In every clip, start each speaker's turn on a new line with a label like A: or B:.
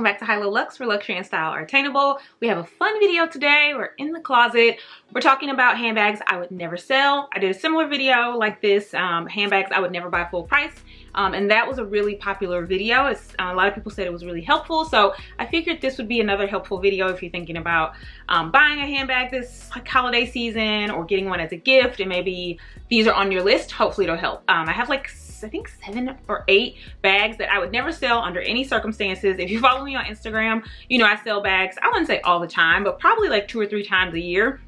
A: welcome back to High Low Lux, where luxury and style are attainable. We have a fun video today. We're in the closet. We're talking about handbags I would never sell. I did a similar video like this, handbags I would never buy full price. And that was a really popular video. A lot of people said it was really helpful. So I figured this would be another helpful video if you're thinking about buying a handbag this like holiday season or getting one as a gift, and maybe these are on your list. Hopefully it'll help. I have like I think 7 or 8 bags that I would never sell under any circumstances. If you follow me on Instagram, you know I sell bags, I wouldn't say all the time, but probably like 2 or 3 times a year.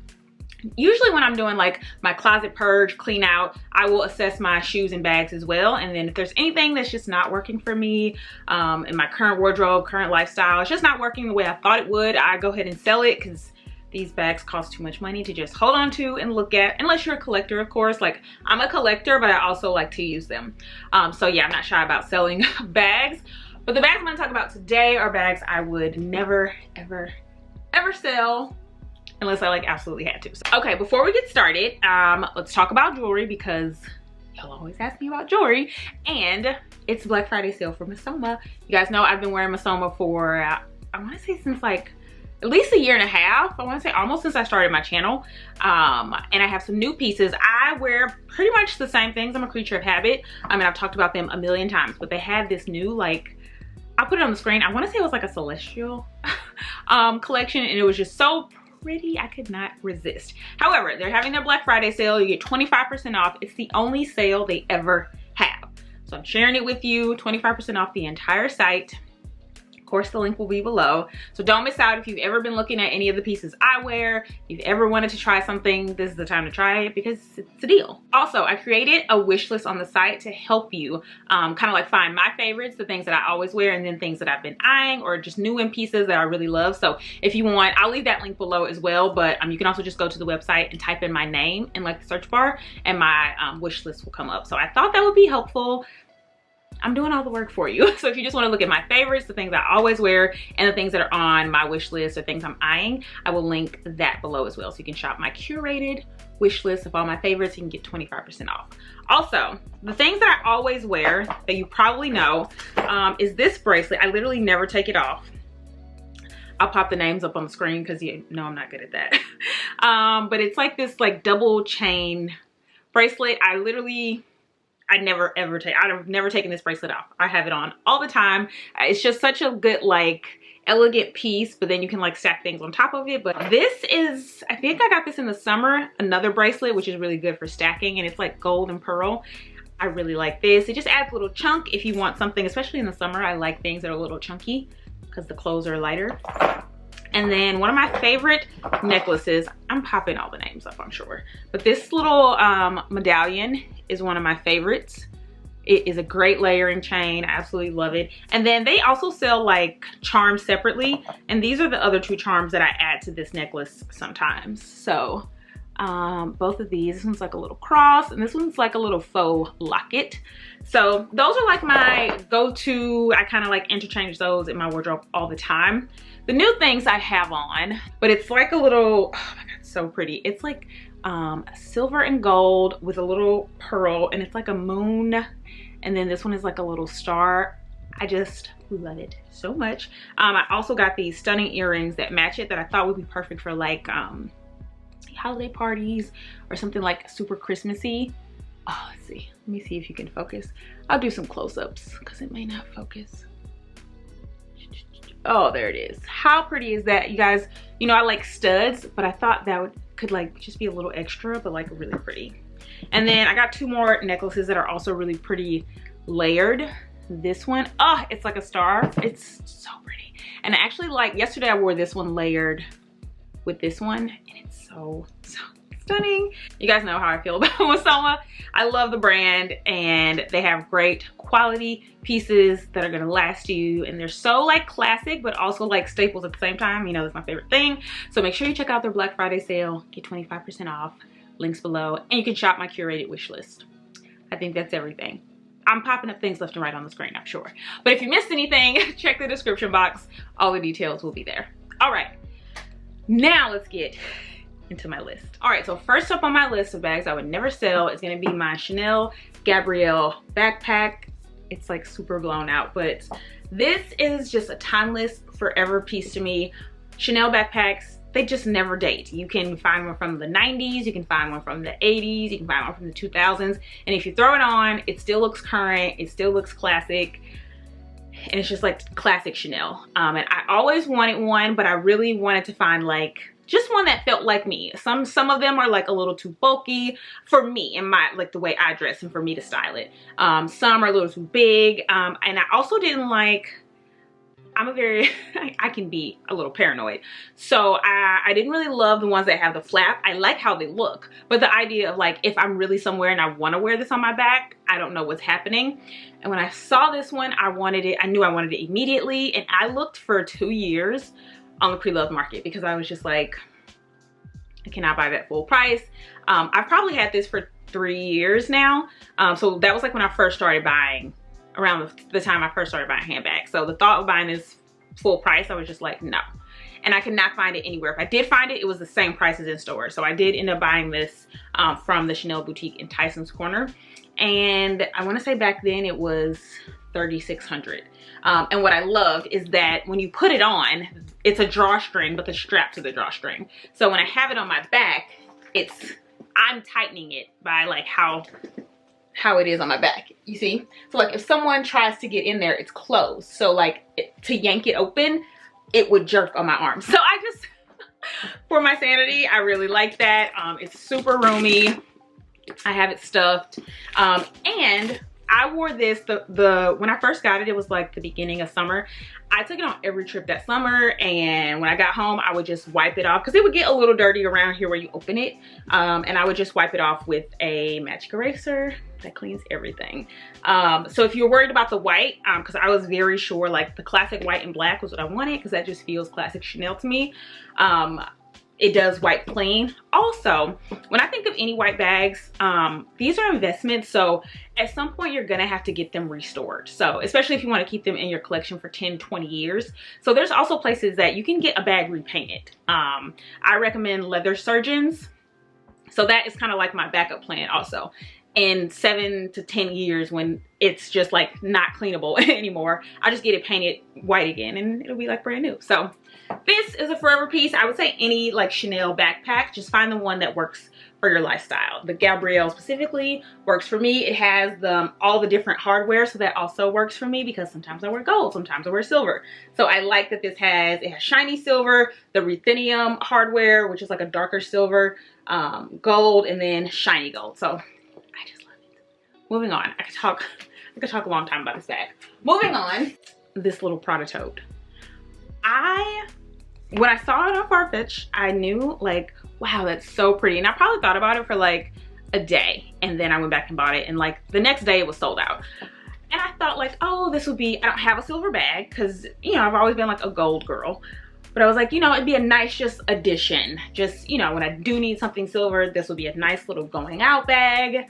A: Usually when I'm doing like my closet purge, clean out, I will assess my shoes and bags as well. And then if there's anything that's just not working for me in my current wardrobe, current lifestyle, it's just not working the way I thought it would, I go ahead and sell it, because these bags cost too much money to just hold on to and look at, unless you're a collector, of course. Like, I'm a collector, but I also like to use them. So yeah, I'm not shy about selling bags. But the bags I'm gonna talk about today are bags I would never, ever, ever sell unless I like absolutely had to. So, okay, before we get started, let's talk about jewelry, because y'all always ask me about jewelry, and it's Black Friday sale for Missoma. You guys know I've been wearing Missoma for, I wanna say since like, at least a year and a half. I want to say almost since I started my channel. And I have some new pieces. I wear pretty much the same things. I'm a creature of habit. I mean, I've talked about them a million times, but they had this new, like, I'll put it on the screen. I want to say it was like a celestial collection, and it was just so pretty. I could not resist. However, they're having their Black Friday sale. You get 25% off. It's the only sale they ever have. So I'm sharing it with you, 25% off the entire site. Of course, the link will be below. So don't miss out. If you've ever been looking at any of the pieces I wear, if you've ever wanted to try something, this is the time to try it, because it's a deal. Also, I created a wish list on the site to help you kind of like find my favorites, the things that I always wear, and then things that I've been eyeing, or just new in pieces that I really love. So if you want, I'll leave that link below as well, but you can also just go to the website and type in my name in like the search bar, and my wish list will come up. So I thought that would be helpful. I'm doing all the work for you. So if you just want to look at my favorites, the things I always wear, and the things that are on my wish list or things I'm eyeing, I will link that below as well. So you can shop my curated wish list of all my favorites. You can get 25% off. Also, the things that I always wear that you probably know is this bracelet. I literally never take it off. I'll pop the names up on the screen because you know I'm not good at that. But it's like this like double chain bracelet. I've never taken this bracelet off. I have it on all the time. It's just such a good, like, elegant piece, but then you can like stack things on top of it. But this is, I think I got this in the summer, another bracelet, which is really good for stacking, and it's like gold and pearl. I really like this. It just adds a little chunk if you want something, especially in the summer. I like things that are a little chunky because the clothes are lighter. And then one of my favorite necklaces, I'm popping all the names up, I'm sure, but this little medallion is one of my favorites. It is a great layering chain. I absolutely love it. And then they also sell like charms separately, and these are the other 2 charms that I add to this necklace sometimes. So both of these, this one's like a little cross, and this one's like a little faux locket. So those are like my go-to. I kind of like interchange those in my wardrobe all the time. The new things I have on, but it's like a little, oh my God, so pretty. It's like silver and gold with a little pearl, and it's like a moon. And then this one is like a little star. I just love it so much. I also got these stunning earrings that match it that I thought would be perfect for like holiday parties or something like super Christmassy. Oh, let's see. Let me see if you can focus. I'll do some close-ups because it may not focus. Oh, there it is. How pretty is that, you guys? You know, I like studs, but I thought that could like just be a little extra, but like really pretty. And then I got 2 more necklaces that are also really pretty layered. This one, oh, it's like a star. It's so pretty. And I actually like, yesterday I wore this one layered with this one, and it's so stunning. You guys know how I feel about Missoma. I love the brand, and they have great quality pieces that are gonna last you, and they're so like classic but also like staples at the same time. You know, that's my favorite thing. So make sure you check out their Black Friday sale, get 25% off, links below, and you can shop my curated wish list. I think that's everything. I'm popping up things left and right on the screen, I'm sure, but if you missed anything, check the description box. All the details will be there. All right, now let's get into my list. All right, so first up on my list of bags I would never sell is gonna be my Chanel Gabrielle backpack. It's like super blown out, but this is just a timeless forever piece to me. Chanel backpacks, they just never date. You can find one from the 90s, you can find one from the 80s, you can find one from the 2000s, and if you throw it on, it still looks current, it still looks classic, and it's just like classic Chanel. And I always wanted one, but I really wanted to find like just one that felt like me. Some of them are like a little too bulky for me and my, like the way I dress and for me to style it. Some are a little too big, and I also didn't like, I'm a very, I can be a little paranoid. So I didn't really love the ones that have the flap. I like how they look, but the idea of like, if I'm really somewhere and I want to wear this on my back, I don't know what's happening. And when I saw this one, I wanted it. I knew I wanted it immediately. And I looked for 2 years on the pre-loved market because I was just like, I cannot buy that full price. I've probably had this for 3 years now. So that was like when I first started buying, around the time I first started buying handbags. So the thought of buying this full price, I was just like, no. And I could not find it anywhere. If I did find it, it was the same price as in store. So I did end up buying this from the Chanel boutique in Tyson's Corner. And I want to say back then it was $3,600. And what I loved is that when you put it on, it's a drawstring, but the strap to the drawstring. So when I have it on my back, I'm tightening it by like how it is on my back, you see? So like if someone tries to get in there, it's closed. So like to yank it open, it would jerk on my arm. So I just, for my sanity, I really like that. It's super roomy. I have it stuffed. And I wore this, when I first got it, it was like the beginning of summer. I took it on every trip that summer, and when I got home, I would just wipe it off because it would get a little dirty around here where you open it. And I would just wipe it off with a magic eraser that cleans everything. So if you're worried about the white, because I was very sure like the classic white and black was what I wanted because that just feels classic Chanel to me. It does wipe clean. Also, when I think of any white bags, these are investments. So at some point you're gonna have to get them restored. So especially if you want to keep them in your collection for 10, 20 years. So there's also places that you can get a bag repainted. I recommend Leather Surgeons. So that is kind of like my backup plan also. In 7 to 10 years when it's just like not cleanable anymore, I'll just get it painted white again and it'll be like brand new. So this is a forever piece. I would say any like Chanel backpack, just find the one that works for your lifestyle. The Grail specifically works for me. It has all the different hardware, so that also works for me because sometimes I wear gold, sometimes I wear silver. So I like that it has shiny silver, the ruthenium hardware, which is like a darker silver, gold, and then shiny gold. So I just love it. Moving on, I could talk a long time about this bag. Moving on, this little Prada tote. When I saw it on Farfetch, I knew like, wow, that's so pretty. And I probably thought about it for like a day. And then I went back and bought it. And like the next day it was sold out. And I thought like, oh, this would be, I don't have a silver bag because, you know, I've always been like a gold girl. But I was like, you know, it'd be a nice just addition. Just, you know, when I do need something silver, this would be a nice little going out bag.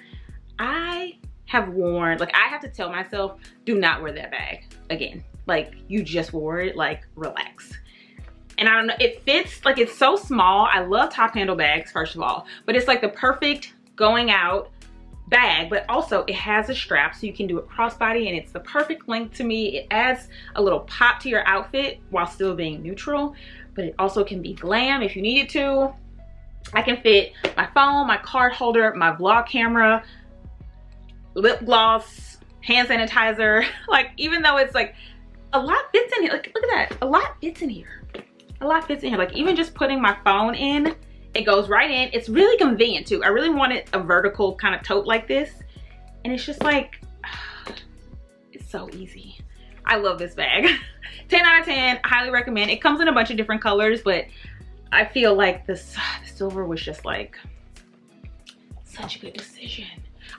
A: I have worn, like I have to tell myself, do not wear that bag again. Like you just wore it, like relax. And I don't know, it fits, like it's so small. I love top handle bags, first of all, but it's like the perfect going out bag, but also it has a strap so you can do it crossbody and it's the perfect length to me. It adds a little pop to your outfit while still being neutral, but it also can be glam if you need it to. I can fit my phone, my card holder, my vlog camera, lip gloss, hand sanitizer. Like even though it's like, a lot fits in here. Like, look at that. A lot fits in here. A lot fits in here. Like even just putting my phone in, it goes right in. It's really convenient too. I really wanted a vertical kind of tote like this. And it's just like, it's so easy. I love this bag. 10 out of 10, I highly recommend. It comes in a bunch of different colors, but I feel like the silver was just like such a good decision.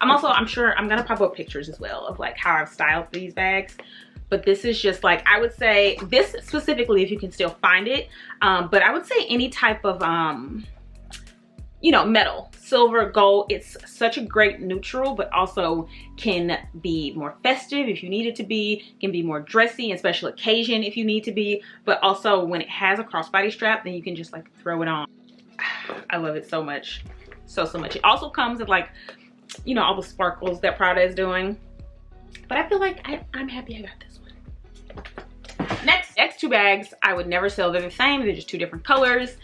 A: I'm sure I'm gonna pop up pictures as well of like how I've styled these bags. But this is just like, I would say this specifically if you can still find it. But I would say any type of, you know, metal, silver, gold, it's such a great neutral, but also can be more festive if you need it to be, can be more dressy and special occasion if you need to be. But also when it has a crossbody strap, then you can just like throw it on. I love it so much. So much. It also comes with like, you know, all the sparkles that Prada is doing. But I feel like I'm happy I got this one. Next two bags I would never sell. They're the same, they're just two different colors.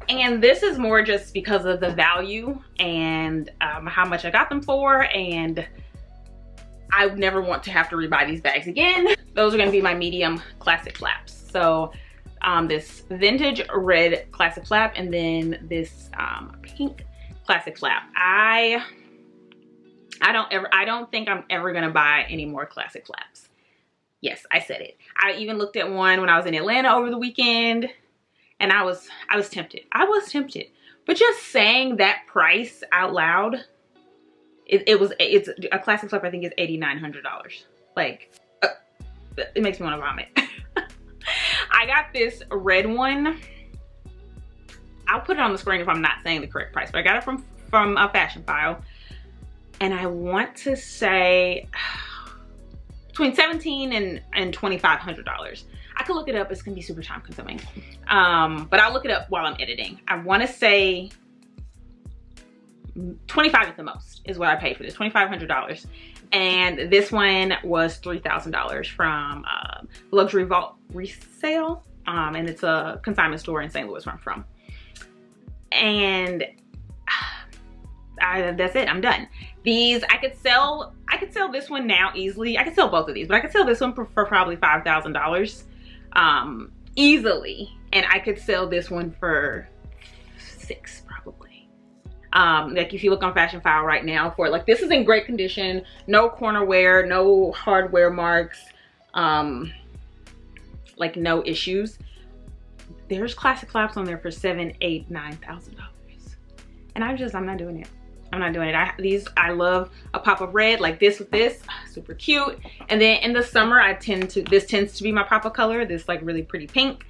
A: And this is more just because of the value and how much I got them for, and I would never want to have to rebuy these bags again. Those are gonna be my medium classic flaps. So this vintage red classic flap, and then this pink classic flap. I don't think I'm ever gonna buy any more classic flaps. Yes, I said it. I even looked at one when I was in Atlanta over the weekend, and I was tempted. I was tempted. But just saying that price out loud, it's a classic flap, I think is $8,900. Like, it makes me want to vomit. I got this red one. I'll put it on the screen if I'm not saying the correct price, but I got it from a Fashion File, and I want to say between $1,700 and $2,500. I could look it up. It's gonna be super time consuming, but I'll look it up while I'm editing. I want to say 25 at the most is what I paid for this, $2,500. And this one was $3,000 from Luxury Vault Resale, and it's a consignment store in St. Louis where I'm from. And that's it, I'm done. These I could sell this one now easily. I could sell both of these, but I could sell this one for probably $5,000 easily, and I could sell this one for $6,000 probably. Like if you look on Fashion File right now for like, this is in great condition, no corner wear, no hardware marks, like no issues. There's classic flaps on there for $7,000, $8,000, $9,000, and I'm not doing it. I'm not doing it. I love a pop of red like this with this, super cute. And then in the summer, this tends to be my pop of color, this like really pretty pink.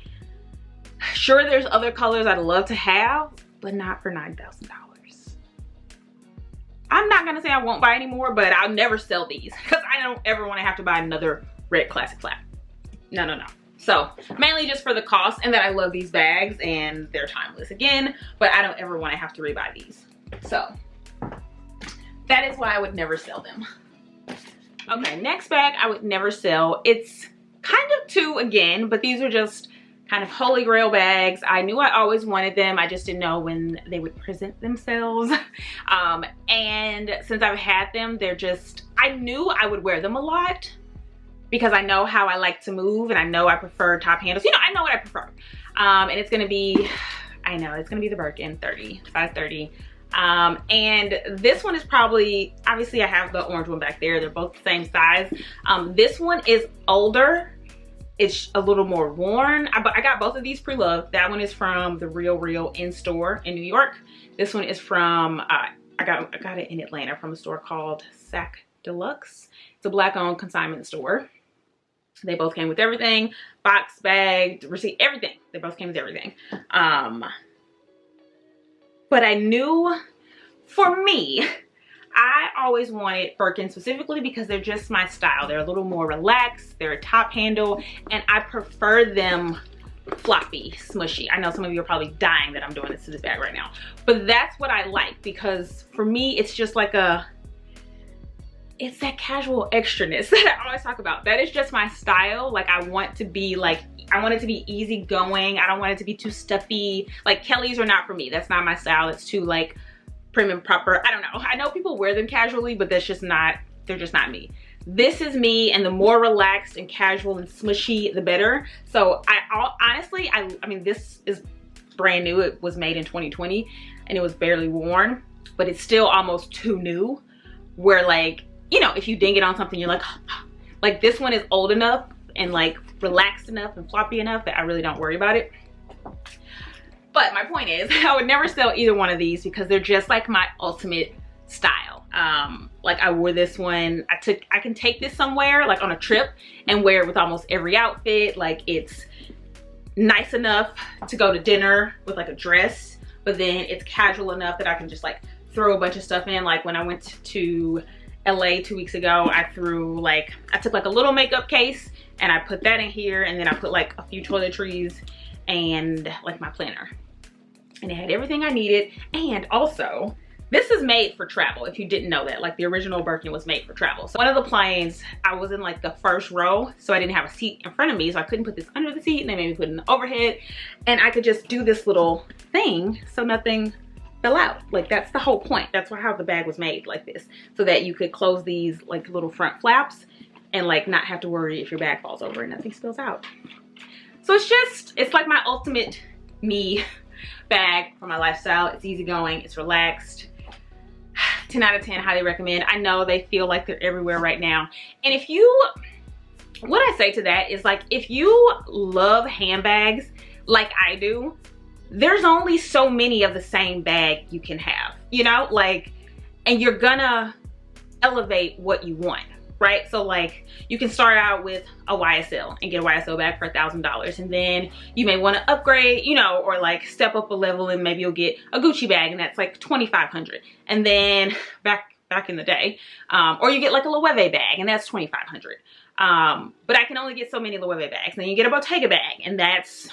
A: Sure, there's other colors I'd love to have, but not for $9,000. I'm not gonna say I won't buy any more, but I'll never sell these because I don't ever want to have to buy another red classic flap. No, no, no. So mainly just for the cost, and that I love these bags and they're timeless again, but I don't ever want to have to rebuy these. So that is why I would never sell them. Okay, next bag I would never sell. It's kind of two again, but these are just kind of holy grail bags. I knew I always wanted them. I just didn't know when they would present themselves. And since I've had them, I knew I would wear them a lot because I know how I like to move, and I know I prefer top handles. You know, I know what I prefer. And it's gonna be, I know, it's gonna be the Birkin 30, size 30. And this one is probably, obviously I have the orange one back there, they're both the same size. This one is older, it's a little more worn. I got both of these pre-loved. That one is from the Real in store in New York. This one is from I got it in Atlanta from a store called Sac Deluxe. It's a black owned consignment store. They both came with everything, box, bag, receipt, everything. They both came with everything. But I knew, for me, I always wanted Birkins specifically because they're just my style. They're a little more relaxed, they're a top handle, and I prefer them floppy, smushy. I know some of you are probably dying that I'm doing this to this bag right now, but that's what I like because for me, it's just like it's that casual extraness that I always talk about. That is just my style. Like I want it to be easygoing. I don't want it to be too stuffy. Like Kelly's are not for me. That's not my style. It's too like prim and proper. I don't know. I know people wear them casually, but they're just not me. This is me, and the more relaxed and casual and smushy, the better. So honestly, I mean, this is brand new. It was made in 2020 and it was barely worn, but it's still almost too new where like, you know, if you ding it on something, you're like this one is old enough and like relaxed enough and floppy enough that I really don't worry about it. But my point is, I would never sell either one of these because they're just like my ultimate style. Like I wore this one, I can take this somewhere like on a trip and wear it with almost every outfit. Like it's nice enough to go to dinner with like a dress, but then it's casual enough that I can just like throw a bunch of stuff in. Like when I went to LA 2 weeks ago, I took like a little makeup case and I put that in here, and then I put like a few toiletries and like my planner, and it had everything I needed. And also This is made for travel, if you didn't know that. Like the original Birkin was made for travel. So one of the planes, I was in like the first row, so I didn't have a seat in front of me, so I couldn't put this under the seat, and they made me put it in the overhead. And I could just do this little thing so nothing fell out. Like that's the whole point. That's how the bag was made like this, so that you could close these like little front flaps and like not have to worry if your bag falls over and nothing spills out. So it's like my ultimate me bag for my lifestyle. It's easygoing, it's relaxed. 10 out of 10, highly recommend. I know they feel like they're everywhere right now. And what I say to that is, like, if you love handbags like I do, there's only so many of the same bag you can have, you know, like, and you're gonna elevate what you want, right? So like you can start out with a YSL and get a YSL bag for $1,000, and then you may want to upgrade, you know, or like step up a level and maybe you'll get a Gucci bag and that's like $2,500. And then back in the day, or you get like a Loewe bag and that's $2,500. But I can only get so many Loewe bags. Then you get a Bottega bag and that's,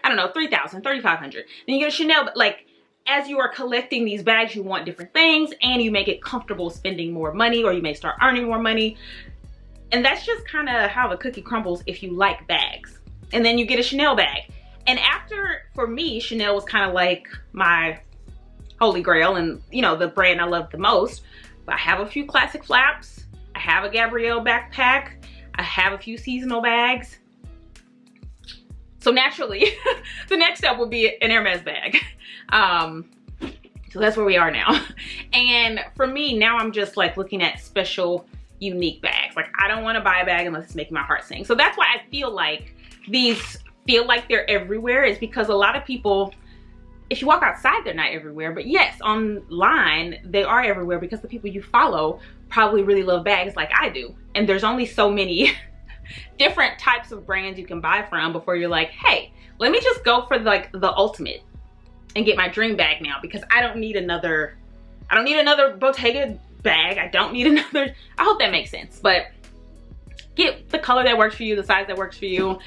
A: I don't know, $3,000, $3,500. Then you get a Chanel, but like, as you are collecting these bags, you want different things and you may get comfortable spending more money, or you may start earning more money. And that's just kind of how the cookie crumbles if you like bags. And then you get a Chanel bag. And after, for me, Chanel was kind of like my holy grail and, you know, the brand I love the most. But I have a few classic flaps. I have a Gabrielle backpack. I have a few seasonal bags. So naturally, the next step would be an Hermes bag. So that's where we are now. And for me, now I'm just like looking at special, unique bags. Like I don't want to buy a bag unless it's making my heart sing. So that's why I feel like these feel like they're everywhere, is because a lot of people, if you walk outside, they're not everywhere. But yes, online, they are everywhere because the people you follow probably really love bags like I do. And there's only so many different types of brands you can buy from before you're like, hey, let me just go for like the ultimate and get my dream bag now, because I don't need another Bottega bag. I don't need another, I hope that makes sense, but get the color that works for you, the size that works for you.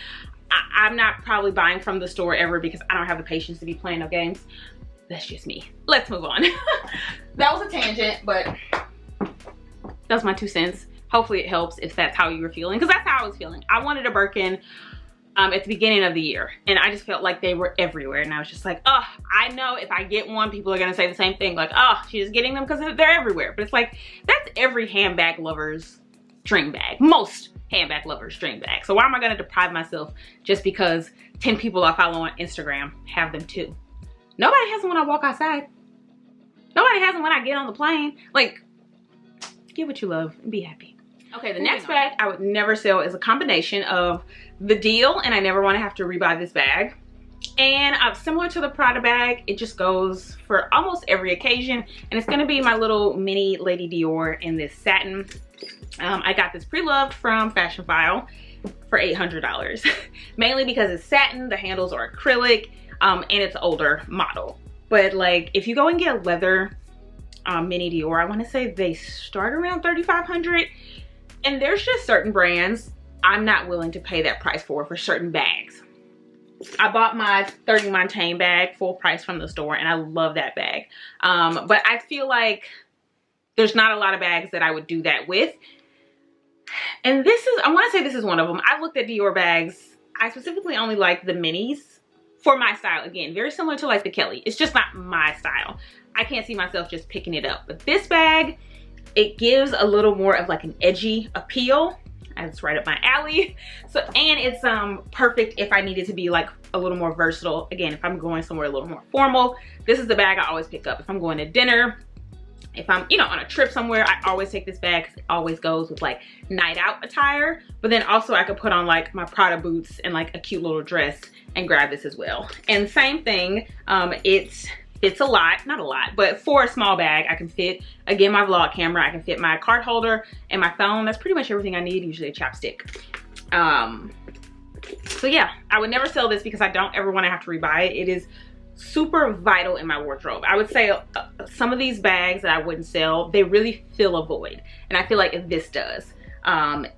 A: I'm not probably buying from the store ever because I don't have the patience to be playing no games. That's just me. Let's move on. That was a tangent, but that's my 2 cents. Hopefully it helps if that's how you were feeling, because that's how I was feeling. I wanted a Birkin at the beginning of the year, and I just felt like they were everywhere, and I was just like, oh, I know if I get one, people are gonna say the same thing, like, oh, she's just getting them because they're everywhere. But it's like, that's every handbag lover's dream bag. Most handbag lovers' dream bag. So why am I gonna deprive myself just because 10 people I follow on Instagram have them too? Nobody has them when I walk outside. Nobody has them when I get on the plane. Like, get what you love and be happy. Okay, the next bag I would never sell is a combination of the Deal, and I never want to have to rebuy this bag, and similar to the Prada bag, it just goes for almost every occasion, and it's going to be my little mini Lady Dior in this satin. I got this pre-loved from Fashion File for $800, mainly because it's satin, the handles are acrylic, and it's an older model. But like, if you go and get a leather mini Dior, I want to say they start around $3,500. And there's just certain brands I'm not willing to pay that price for certain bags. I bought my 30 Montaigne bag full price from the store, and I love that bag. But I feel like there's not a lot of bags that I would do that with. And this is, I want to say this is one of them. I've looked at Dior bags. I specifically only like the minis for my style. Again, very similar to like the Kelly. It's just not my style. I can't see myself just picking it up. But this bag, it gives a little more of like an edgy appeal, and it's right up my alley. So, and it's perfect if I needed to be like a little more versatile. Again, if I'm going somewhere a little more formal, this is the bag I always pick up. If I'm going to dinner, if I'm, you know, on a trip somewhere, I always take this bag because it always goes with like night out attire. But then also I could put on like my Prada boots and like a cute little dress and grab this as well. And same thing, it's a lot, not a lot, but for a small bag, I can fit, again, my vlog camera, I can fit my card holder and my phone. That's pretty much everything I need, usually a chapstick. So yeah, I would never sell this because I don't ever want to have to rebuy it. It is super vital in my wardrobe. I would say some of these bags that I wouldn't sell, they really fill a void. And I feel like this does.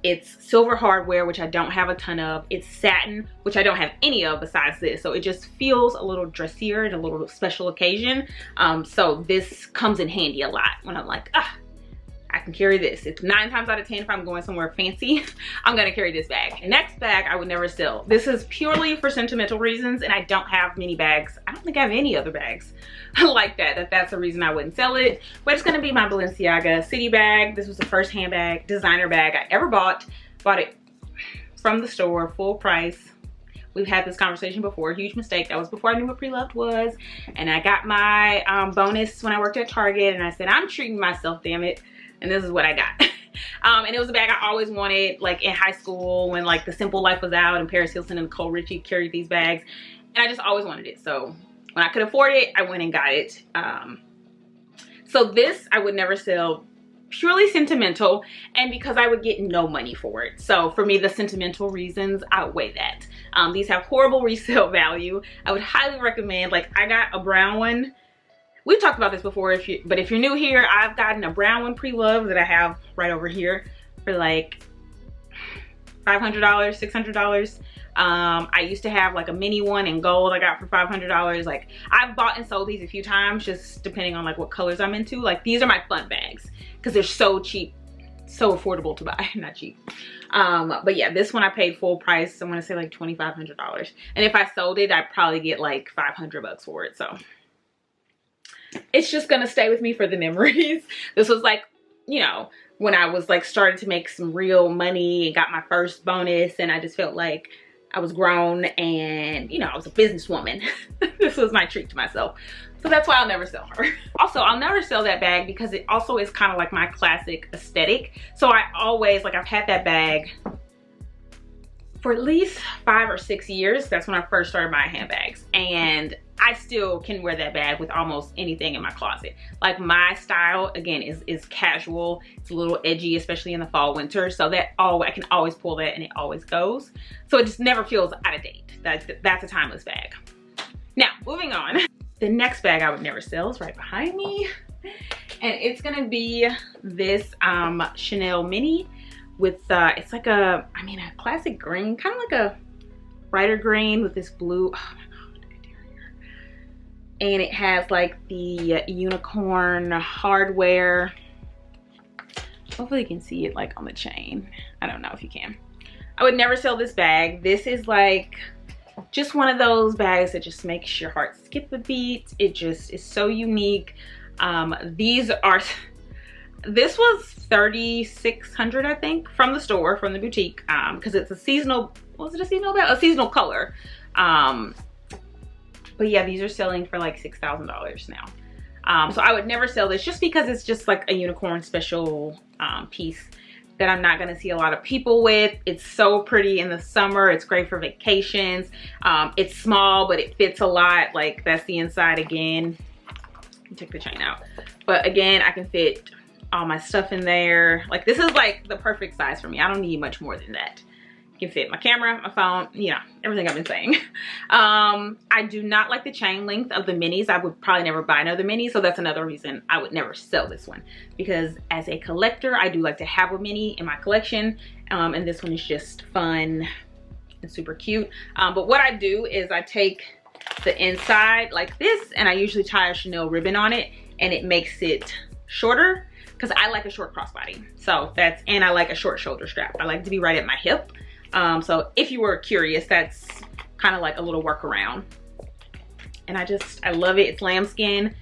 A: It's silver hardware, which I don't have a ton of. It's satin, which I don't have any of besides this. So it just feels a little dressier and a little special occasion. So this comes in handy a lot when I'm like, I can carry this. It's 9 times out of 10 if I'm going somewhere fancy, I'm gonna carry this bag. The next bag I would never sell. This is purely for sentimental reasons, and I don't have many bags. I don't think I have any other bags like that. That's the reason I wouldn't sell it. But it's gonna be my Balenciaga City bag. This was the first handbag, designer bag I ever bought. Bought it from the store, full price. We've had this conversation before, huge mistake. That was before I knew what pre-loved was. And I got my bonus when I worked at Target, and I said, I'm treating myself, damn it. And this is what I got. And it was a bag I always wanted, like in high school when like The Simple Life was out and Paris Hilton and Nicole Richie carried these bags. And I just always wanted it. So when I could afford it, I went and got it. So this I would never sell, purely sentimental, and because I would get no money for it. So for me, the sentimental reasons outweigh that. These have horrible resale value. I would highly recommend, like I got a brown one. We've talked about this before, but if you're new here, I've gotten a brown one pre-loved that I have right over here for like $500, $600. I used to have like a mini one in gold I got for $500. Like I've bought and sold these a few times, just depending on like what colors I'm into. Like these are my fun bags because they're so cheap, so affordable to buy, not cheap. But yeah, this one I paid full price. I want to say like $2,500. And if I sold it, I'd probably get like 500 bucks for it. So it's just gonna stay with me for the memories. This was like, you know, when I was like starting to make some real money and got my first bonus, and I just felt like I was grown and, you know, I was a businesswoman. This was my treat to myself. So that's why I'll never sell her. Also, I'll never sell that bag because it also is kind of like my classic aesthetic. So I always, like I've had that bag for at least 5 or 6 years. That's when I first started buying handbags. And I still can wear that bag with almost anything in my closet. Like my style, again, is casual. It's a little edgy, especially in the fall, winter. So that I can always pull that and it always goes. So it just never feels out of date. That's a timeless bag. Now, moving on. The next bag I would never sell is right behind me. And it's gonna be this Chanel mini with, it's like a classic green, kind of like a brighter green with this blue. Oh my God, interior. And it has like the unicorn hardware. Hopefully you can see it like on the chain. I don't know if you can. I would never sell this bag. This is like just one of those bags that just makes your heart skip a beat. It just is so unique. This was $3,600, I think, from the store, from the boutique, because it's a seasonal, was it a seasonal bag? A seasonal color. But yeah, these are selling for like $6,000 now. So I would never sell this just because it's just like a unicorn special piece that I'm not gonna see a lot of people with. It's so pretty in the summer. It's great for vacations. It's small, but it fits a lot. Like that's the inside again. Take the chain out. But again, I can fit all my stuff in there. Like this is like the perfect size for me. I don't need much more than that. You can fit my camera, my phone, you know, everything I've been saying. I do not like the chain length of the minis. I would probably never buy another mini. So that's another reason I would never sell this one. Because as a collector, I do like to have a mini in my collection. And this one is just fun and super cute. But what I do is I take the inside like this and I usually tie a Chanel ribbon on it and it makes it shorter because I like a short crossbody. So that's, and I like a short shoulder strap. I like to be right at my hip. So if you were curious, that's kind of like a little workaround. And I love it. It's lambskin.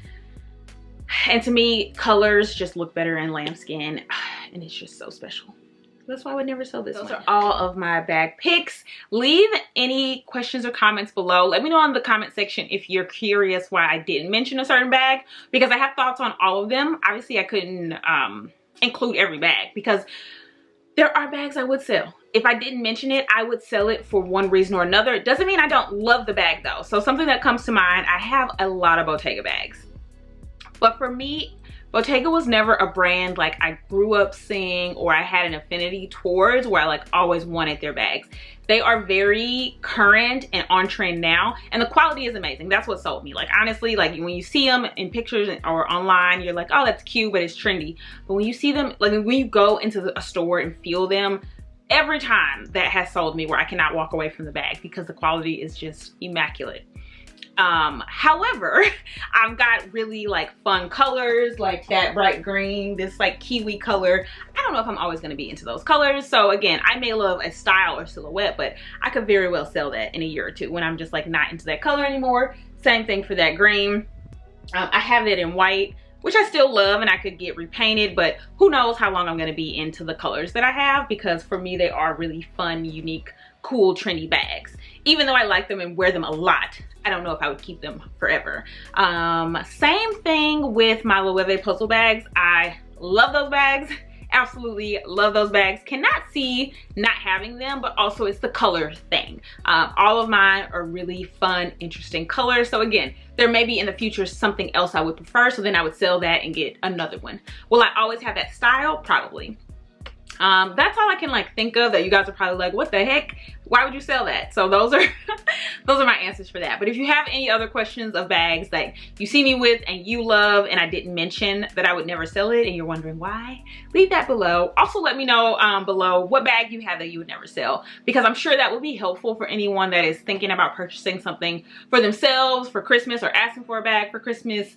A: And to me, colors just look better in lambskin. And it's just so special. That's why I would never sell this one. Those are all of my bag picks. Leave any questions or comments below. Let me know in the comment section if you're curious why I didn't mention a certain bag, because I have thoughts on all of them. Obviously, I couldn't include every bag because there are bags I would sell. If I didn't mention it, I would sell it for one reason or another. It doesn't mean I don't love the bag though. So something that comes to mind, I have a lot of Bottega bags. But for me, Bottega was never a brand like I grew up seeing or I had an affinity towards where I like always wanted their bags. They are very current and on trend now, and the quality is amazing. That's what sold me. Like honestly, like when you see them in pictures or online, you're like, oh, that's cute, but it's trendy. But when you see them, like when you go into a store and feel them, every time that has sold me where I cannot walk away from the bag because the quality is just immaculate. However, I've got really like fun colors like that bright green, this like kiwi color. I don't know if I'm always going to be into those colors. So again, I may love a style or silhouette, but I could very well sell that in a year or two when I'm just like not into that color anymore. Same thing for that green. I have it in white, which I still love, and I could get repainted, but who knows how long I'm going to be into the colors that I have, because for me they are really fun, unique, cool, trendy bags. Even though I like them and wear them a lot, I don't know if I would keep them forever. Same thing with my Loewe puzzle bags. I love those bags. Absolutely love those bags. Cannot see not having them, but also it's the color thing. All of mine are really fun, interesting colors. So again, there may be in the future something else I would prefer, so then I would sell that and get another one. Will I always have that style? Probably. That's all I can like think of that you guys are probably like, what the heck? Why would you sell that? So those are those are my answers for that. But if you have any other questions of bags that you see me with and you love and I didn't mention that I would never sell it and you're wondering why, leave that below. Also let me know below what bag you have that you would never sell, because I'm sure that would be helpful for anyone that is thinking about purchasing something for themselves for Christmas or asking for a bag for Christmas.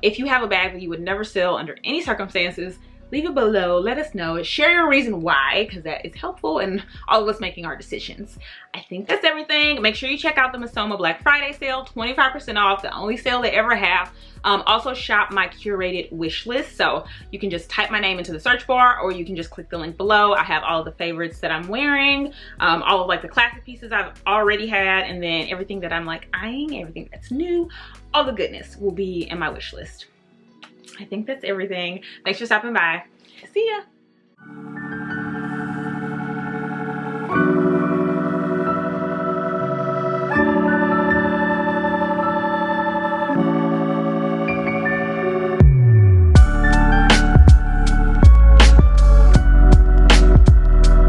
A: If you have a bag that you would never sell under any circumstances, leave it below, let us know, share your reason why, because that is helpful in all of us making our decisions. I think that's everything. Make sure you check out the Missoma Black Friday sale, 25% off, the only sale they ever have. Also shop my curated wish list, so you can just type my name into the search bar, or you can just click the link below. I have all of the favorites that I'm wearing, all of like the classic pieces I've already had, and then everything that I'm like eyeing, everything that's new, all the goodness will be in my wish list. I think that's everything. Thanks for stopping by. See ya.